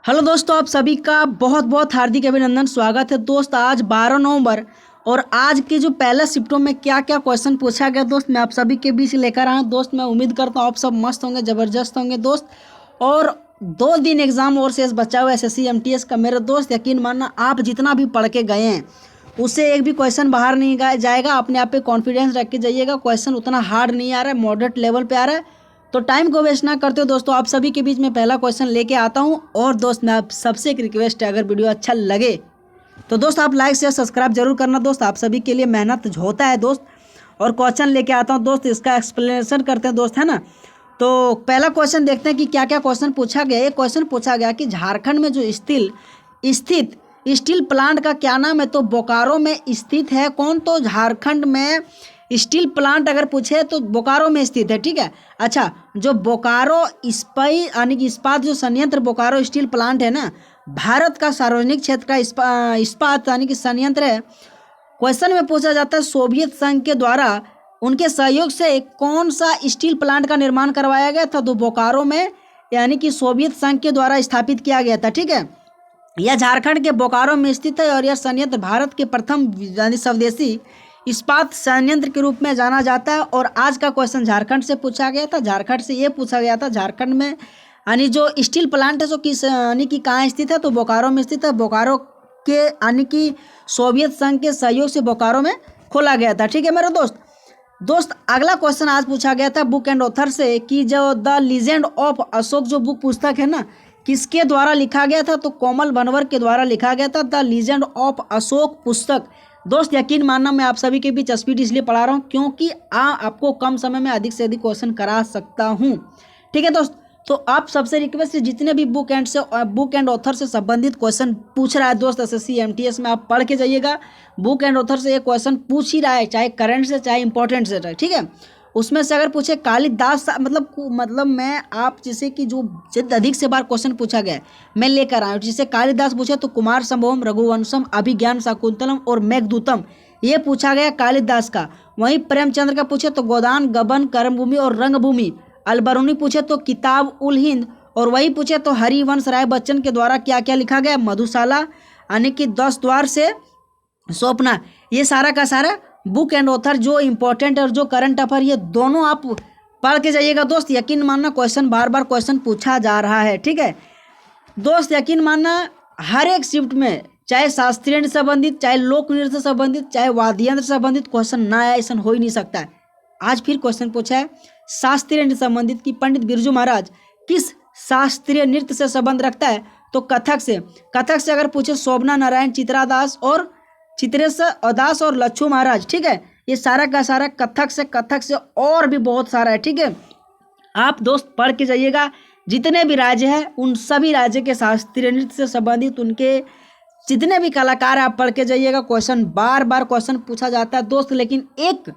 Hello दोस्तों, आप सभी का बहुत बहुत हार्दिक अभिनंदन। स्वागत है दोस्त। आज 12 नवंबर और आज के जो पहला शिफ्टों में क्या क्या क्वेश्चन पूछा गया दोस्त, मैं आप सभी के बीच लेकर आया हूँ। दोस्त मैं उम्मीद करता हूँ आप सब मस्त होंगे, ज़बरदस्त होंगे दोस्त। और 2 दिन एग्जाम और शेष बचा हुआ एसएससी एमटीएस का। मेरे दोस्त यकीन मानना, आप जितना भी पढ़ के गए हैं उससे एक भी क्वेश्चन बाहर नहीं जाएगा। अपने आप पे कॉन्फिडेंस रख के जाइएगा। क्वेश्चन उतना हार्ड नहीं आ रहा है, मॉडरेट लेवल पे आ रहा है। तो टाइम को वेस्ट ना करते हो दोस्तों, आप सभी के बीच में पहला क्वेश्चन लेके आता हूं। और दोस्त मैं आप सबसे एक रिक्वेस्ट है, अगर वीडियो अच्छा लगे तो दोस्त आप लाइक शेयर सब्सक्राइब जरूर करना दोस्त। आप सभी के लिए मेहनत होता है दोस्त। और क्वेश्चन लेके आता हूं दोस्त, इसका एक्सप्लेनेशन करते हैं दोस्त, है ना। तो पहला क्वेश्चन देखते हैं कि क्या क्या क्वेश्चन पूछा गया। एक क्वेश्चन पूछा गया कि झारखंड में जो स्थित स्टील प्लांट का क्या नाम है। तो बोकारो में स्थित है कौन? तो झारखंड में स्टील प्लांट अगर पूछे तो बोकारो में स्थित है, ठीक है। अच्छा, जो बोकारो यानी कि इस्पात जो संयंत्र बोकारो स्टील प्लांट है ना, भारत का सार्वजनिक क्षेत्र का इस्पात यानी कि संयंत्र है। क्वेश्चन में पूछा जाता है सोवियत संघ के द्वारा उनके सहयोग से कौन सा स्टील प्लांट का निर्माण करवाया गया था। तो बोकारो में यानी कि सोवियत संघ के द्वारा स्थापित किया गया था, ठीक है। यह झारखंड के बोकारो में स्थित है और यह संयंत्र भारत के प्रथम यानी स्वदेशी इस्पात संयंत्र के रूप में जाना जाता है। और आज का क्वेश्चन झारखंड से पूछा गया था। झारखंड से ये पूछा गया था, झारखंड में यानी जो स्टील प्लांट है जो किस यानी कि कहाँ स्थित है। तो बोकारो में स्थित है। बोकारो के यानी कि सोवियत संघ के सहयोग से बोकारो में खोला गया था, ठीक है मेरे दोस्त। अगला क्वेश्चन आज पूछा गया था बुक एंड ऑथर से कि जो द लीजेंड ऑफ अशोक जो बुक पुस्तक है ना, किसके द्वारा लिखा गया था। तो कोमल बनवर के द्वारा लिखा गया था द लीजेंड ऑफ अशोक पुस्तक। दोस्त यकीन मानना, मैं आप सभी के बीच स्पीड इसलिए पढ़ा रहा हूँ क्योंकि आपको कम समय में अधिक से अधिक क्वेश्चन करा सकता हूँ, ठीक है दोस्त। तो आप सबसे रिक्वेस्ट है, जितने भी बुक एंड ऑथर से संबंधित क्वेश्चन पूछ रहा है दोस्त एसएससी एमटीएस में, आप पढ़ के जाइएगा। बुक एंड ऑथर से एक क्वेश्चन पूछ ही रहा है, चाहे करंट से चाहे इंपॉर्टेंट से, ठीक है। उसमें से अगर पूछे कालिदास मतलब मैं आप जैसे कि जो अधिक से बार क्वेश्चन पूछा गया है मैं लेकर आया हूँ। जिसे कालिदास पूछे तो कुमार संभवम, रघुवंशम, अभिज्ञान शाकुंतलम और मेघदूतम ये पूछा गया कालिदास का। वहीं प्रेमचंद्र का पूछे तो गोदान, गबन, कर्मभूमि और रंगभूमि। अलबरूनी पूछे तो किताब उल हिंद। और वही पूछे तो हरिवंश राय बच्चन के द्वारा क्या क्या लिखा गया। मधुशाला यानी कि 10 द्वार से स्वप्ना। ये सारा का सारा बुक एंड ऑथर जो इम्पोर्टेंट और जो करंट अफेयर, ये दोनों आप पढ़ के जाइएगा दोस्त। यकीन मानना, क्वेश्चन बार बार क्वेश्चन पूछा जा रहा है, ठीक है दोस्त। यकीन मानना, हर एक शिफ्ट में चाहे शास्त्रीय नृत्य से संबंधित, चाहे लोक नृत्य से संबंधित, चाहे वाद्य यंत्र से संबंधित क्वेश्चन ना आया ऐसा हो ही नहीं सकता है। आज फिर क्वेश्चन पूछा है शास्त्रीय नृत्य संबंधित कि पंडित बिरजू महाराज किस शास्त्रीय नृत्य से संबंध रखता है। तो कथक से अगर पूछे शोभना नारायण, चित्रादास और चित्रेश दास और लच्छू महाराज, ठीक है। ये सारा का सारा कथक से और भी बहुत सारा है, ठीक है। आप दोस्त पढ़ के जाइएगा। जितने भी राज्य हैं उन सभी राज्य के शास्त्रीय नृत्य से संबंधित उनके जितने भी कलाकार हैं आप पढ़ के जाइएगा। क्वेश्चन बार बार क्वेश्चन पूछा जाता है दोस्त। लेकिन एक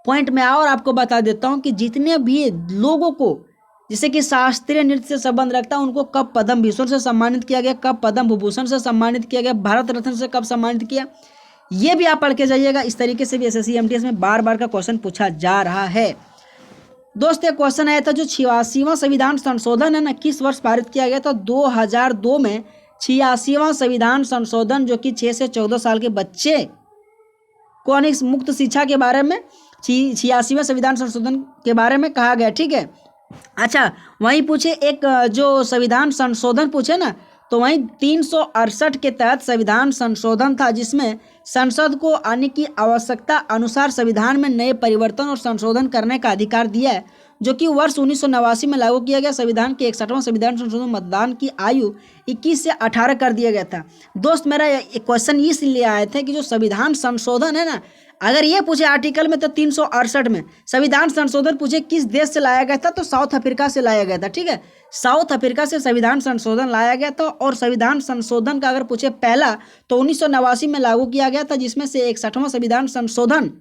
पॉइंट में और आपको बता देता हूँ कि जितने भी लोगों को जैसे कि शास्त्रीय नृत्य से संबंध रखता है उनको कब पद्म भूषण से सम्मानित किया गया, कब पद्म विभूषण से सम्मानित किया गया, भारत रत्न से कब सम्मानित किया, ये भी आप पढ़ के जाइएगा। इस तरीके से भी एसएससी एमटीएस में बार बार का क्वेश्चन पूछा जा रहा है दोस्त। एक क्वेश्चन आया था जो 86वां संविधान संशोधन है ना, किस वर्ष पारित किया गया था। 2002 में 86वां संविधान संशोधन जो कि 6 से 14 साल के बच्चे को अनेक मुक्त शिक्षा के बारे में 86वें संविधान संशोधन के बारे में कहा गया, ठीक है। अच्छा, वहीं पूछे एक जो संविधान संशोधन पूछे ना, तो वहीं 368 के तहत संविधान संशोधन था जिसमें संसद को आने की आवश्यकता अनुसार संविधान में नए परिवर्तन और संशोधन करने का अधिकार दिया है, जो कि वर्ष 1989 में लागू किया गया। संविधान के 61वां संविधान संशोधन मतदान की आयु 21 से 18 कर दिया गया था दोस्त। मेरा क्वेश्चन इसलिए आए थे कि जो संविधान संशोधन है ना, अगर ये पूछे आर्टिकल में तो 368 में संविधान संशोधन पूछे किस देश से लाया गया था, तो साउथ अफ्रीका से लाया गया था, ठीक है। साउथ अफ्रीका से संविधान संशोधन लाया गया था। और संविधान संशोधन का अगर पूछे पहला तो 1989 में लागू किया गया था, जिसमें से 61वां संविधान संशोधन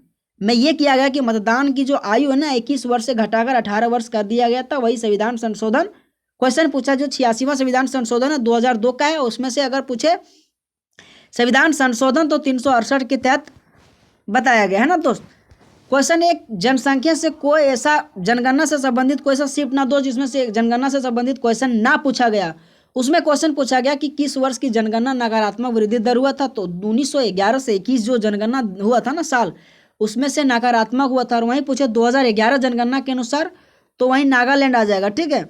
में ये किया गया कि मतदान की जो आयु है ना 21 वर्ष से घटाकर 18 वर्ष कर दिया गया था। वही संविधान संशोधन क्वेश्चन पूछा जो 86वां संविधान संशोधन है 2002 का है, उसमें से अगर पूछे संविधान संशोधन तो 368 के तहत बताया गया है ना दोस्त। क्वेश्चन एक, जनसंख्या से कोई ऐसा जनगणना से संबंधित कोई सा शिफ्ट ना दो जिसमें से जनगणना से संबंधित क्वेश्चन ना पूछा गया। उसमें क्वेश्चन पूछा गया कि किस वर्ष की जनगणना नकारात्मक वृद्धि दर हुआ था, तो 1911 से 21 जो जनगणना हुआ था ना साल, उसमें से नकारात्मक हुआ था। और वहीं पूछे 2011 जनगणना के अनुसार, तो वहीं नागालैंड आ जाएगा, ठीक है।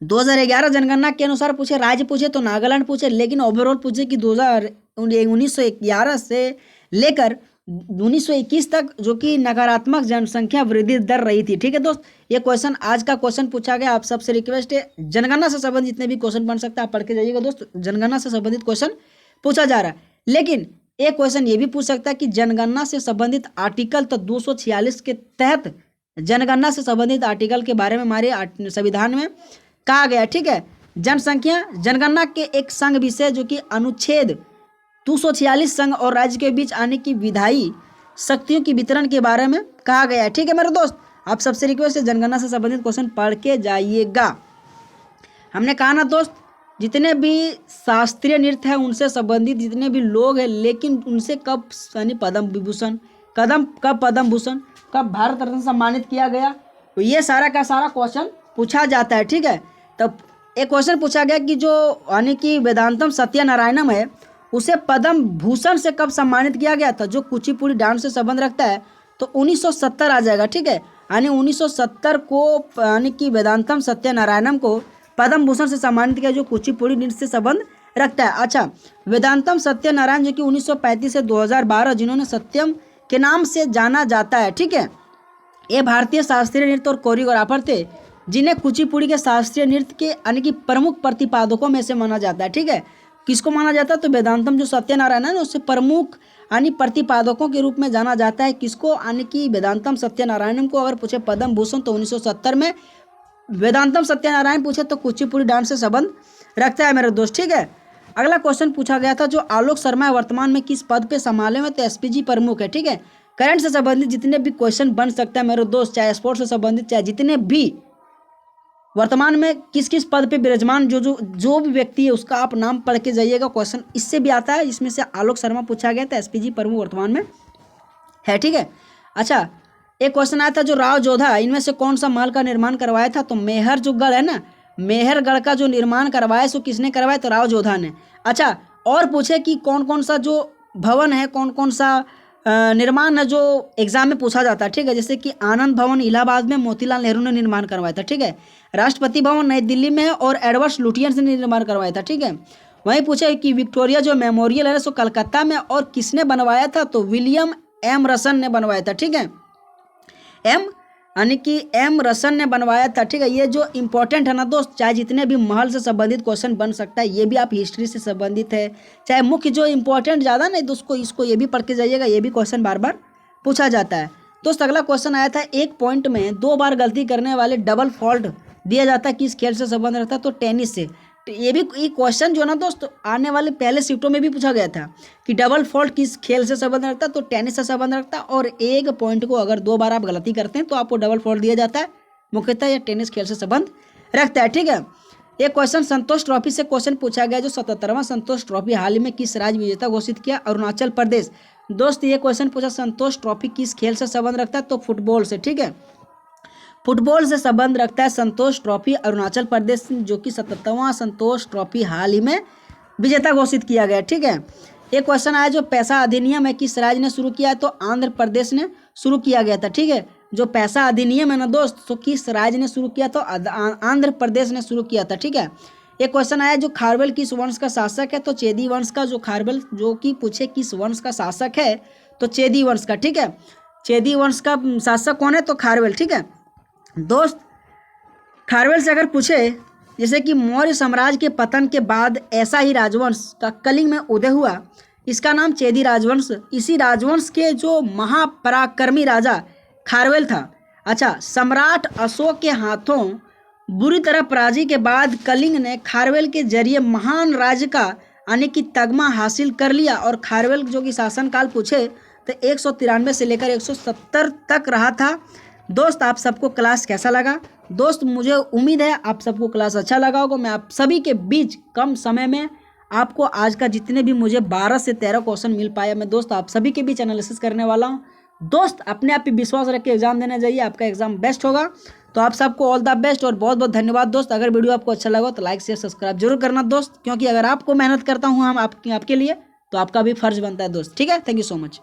2011 जनगणना के अनुसार पूछे राज्य पूछे तो नागालैंड पूछे, लेकिन ओवरऑल पूछे कि 1911 से लेकर 1921 तक जो कि नकारात्मक जनसंख्या वृद्धि दर रही थी, ठीक है दोस्त। ये क्वेश्चन आज का क्वेश्चन पूछा गया। आप सबसे रिक्वेस्ट है, जनगणना से संबंधित जितने भी क्वेश्चन बन सकता है आप पढ़ के जाइएगा दोस्त। जनगणना से संबंधित क्वेश्चन पूछा जा रहा है, लेकिन एक क्वेश्चन ये भी पूछ सकता है कि जनगणना से संबंधित आर्टिकल तो 246 के तहत जनगणना से संबंधित आर्टिकल के बारे में हमारे संविधान में कहा गया, ठीक है। जनसंख्या जनगणना के एक संघ विषय जो कि अनुच्छेद 246 संघ और राज्य के बीच आने की विधायी शक्तियों की वितरण के बारे में कहा गया है, ठीक है मेरे दोस्त। आप सबसे रिक्वेस्ट है जनगणना से संबंधित क्वेश्चन पढ़ के जाइएगा। हमने कहा ना दोस्त, जितने भी शास्त्रीय नृत्य है उनसे संबंधित जितने भी लोग हैं, लेकिन उनसे कब यानी पद्म विभूषण कब पद्म भूषण कब भारत रत्न सम्मानित किया गया, तो ये सारा का सारा क्वेश्चन पूछा जाता है, ठीक है। तब एक क्वेश्चन पूछा गया कि जो यानी कि वेदांतम सत्यनारायणम है उसे पद्म भूषण से कब सम्मानित किया गया था, जो कुचिपुड़ी डांस से संबंध रखता है, तो 1970 आ जाएगा, ठीक है। यानी 1970 को यानी कि वेदांतम सत्यनारायणम को पद्म भूषण से सम्मानित किया, जो कुचिपुड़ी नृत्य से संबंध रखता है। अच्छा, वेदांतम सत्यनारायण जो कि 1935 से 2012 जिन्होंने सत्यम के नाम से जाना जाता है, ठीक है। ये भारतीय शास्त्रीय नृत्य और कोरियोग्राफर थे जिन्हें कुचिपुड़ी के शास्त्रीय नृत्य के यानी कि प्रमुख प्रतिपादकों में से माना जाता है, ठीक है। किसको माना जाता है, तो वेदांतम जो सत्यनारायण है उससे प्रमुख यानी प्रतिपादकों के रूप में जाना जाता है। किसको, यानी कि वेदांतम सत्यनारायण को। अगर पूछे पद्म भूषण तो 1970 में वेदांतम सत्यनारायण पूछे तो कुचिपुड़ी डांस से संबंध रखता है मेरे दोस्त, ठीक है। अगला क्वेश्चन पूछा गया था, जो आलोक शर्मा वर्तमान में किस पद पे संभाले हुए, तो एसपीजी प्रमुख है, ठीक है। करंट से संबंधित जितने भी क्वेश्चन बन सकता है मेरे दोस्त, चाहे स्पोर्ट्स से संबंधित चाहे जितने भी वर्तमान में किस किस पद पे विराजमान जो भी व्यक्ति है उसका आप नाम पढ़ के जाइएगा। क्वेश्चन इससे भी आता है, इसमें से आलोक शर्मा पूछा गया था, एसपीजी प्रमुख वर्तमान में है, ठीक है। अच्छा, एक क्वेश्चन आया था, जो राव जोधा इनमें से कौन सा महल का निर्माण करवाया था, तो मेहर जो गढ़ है ना, मेहरगढ़ का जो निर्माण करवाया सो किसने करवाया, तो राव जोधा ने। अच्छा, और पूछे कि कौन कौन सा जो भवन है, कौन कौन सा निर्माण है जो एग्जाम में पूछा जाता है, ठीक है। जैसे कि आनंद भवन इलाहाबाद में मोतीलाल नेहरू ने निर्माण करवाया था, ठीक है। राष्ट्रपति भवन नई दिल्ली में है और एडवर्ड लुटियंस ने निर्माण करवाया था, ठीक है। वहीं पूछे कि विक्टोरिया जो मेमोरियल है सो कलकत्ता में और किसने बनवाया था, तो विलियम एम रसन ने बनवाया था, ठीक है। एम रसन ने बनवाया था, ठीक है। ये जो इंपॉर्टेंट है ना दोस्त, चाहे जितने भी महल से संबंधित क्वेश्चन बन सकता है, ये भी आप हिस्ट्री से संबंधित है, चाहे मुख्य जो इंपॉर्टेंट ज़्यादा नहीं दोस्त को इसको ये भी पढ़ के जाइएगा, ये भी क्वेश्चन बार बार पूछा जाता है। दोस्त अगला क्वेश्चन आया था, एक पॉइंट में 2 बार गलती करने वाले डबल फॉल्ट दिया जाता है, किस खेल से संबंध रखता है, तो टेनिस से। तो ये भी क्वेश्चन जो है ना दोस्त आने वाले पहले शिफ्टों में भी पूछा गया था कि डबल फॉल्ट किस खेल से संबंध रखता है, तो टेनिस से संबंध रखता है। और एक पॉइंट को अगर 2 बार आप गलती करते हैं तो आपको डबल फॉल्ट दिया जाता है, मुख्यतः यह टेनिस खेल से संबंध रखता है, ठीक है। एक क्वेश्चन संतोष ट्रॉफी से क्वेश्चन पूछा गया, जो 77वां संतोष ट्रॉफी हाल ही में किस राज्य विजेता घोषित किया, अरुणाचल प्रदेश। दोस्त ये क्वेश्चन पूछा संतोष ट्रॉफी किस खेल से संबंध रखता है, तो फुटबॉल से, ठीक है। फुटबॉल से संबंध रखता है संतोष ट्रॉफी अरुणाचल प्रदेश, जो कि 77वां संतोष ट्रॉफी हाल ही में विजेता घोषित किया गया, ठीक है। एक क्वेश्चन आया, जो पैसा अधिनियम है किस राज्य ने शुरू किया है, तो आंध्र प्रदेश ने शुरू किया गया था, ठीक है। जो पैसा अधिनियम है ना दोस्त, तो किस राज्य ने शुरू किया, तो आंध्र प्रदेश ने शुरू किया था, ठीक है। एक क्वेश्चन आया, जो खारवेल किस वंश का शासक है, तो चेदी वंश का। जो खारवेल जो कि पूछे किस वंश का शासक है, तो चेदी वंश का, ठीक है। चेदी वंश का शासक कौन है, तो खारवेल, ठीक है। दोस्त खारवेल से अगर पूछे जैसे कि मौर्य साम्राज्य के पतन के बाद ऐसा ही राजवंश का कलिंग में उदय हुआ, इसका नाम चेदी राजवंश। इसी राजवंश के जो महापराक्रमी राजा खारवेल था। अच्छा, सम्राट अशोक के हाथों बुरी तरह पराजय के बाद कलिंग ने खारवेल के जरिए महान राज्य का यानी कि तगमा हासिल कर लिया। और खारवेल जो कि शासनकाल पूछे तो 193 से लेकर 170 तक रहा था। दोस्त आप सबको क्लास कैसा लगा? दोस्त मुझे उम्मीद है आप सबको क्लास अच्छा लगा होगा। मैं आप सभी के बीच कम समय में आपको आज का जितने भी मुझे 12 से 13 क्वेश्चन मिल पाया, मैं दोस्त आप सभी के बीच एनालिसिस करने वाला हूं। दोस्त अपने आप पे विश्वास रख के एग्जाम देना चाहिए, आपका एग्जाम बेस्ट होगा। तो आप सबको ऑल द बेस्ट और बहुत बहुत धन्यवाद दोस्त। अगर वीडियो आपको अच्छा लगा तो लाइक शेयर सब्सक्राइब जरूर करना दोस्त, क्योंकि अगर आपको मेहनत करता हूँ हम आपके लिए तो आपका भी फर्ज बनता है दोस्त। ठीक है, थैंक यू सो मच।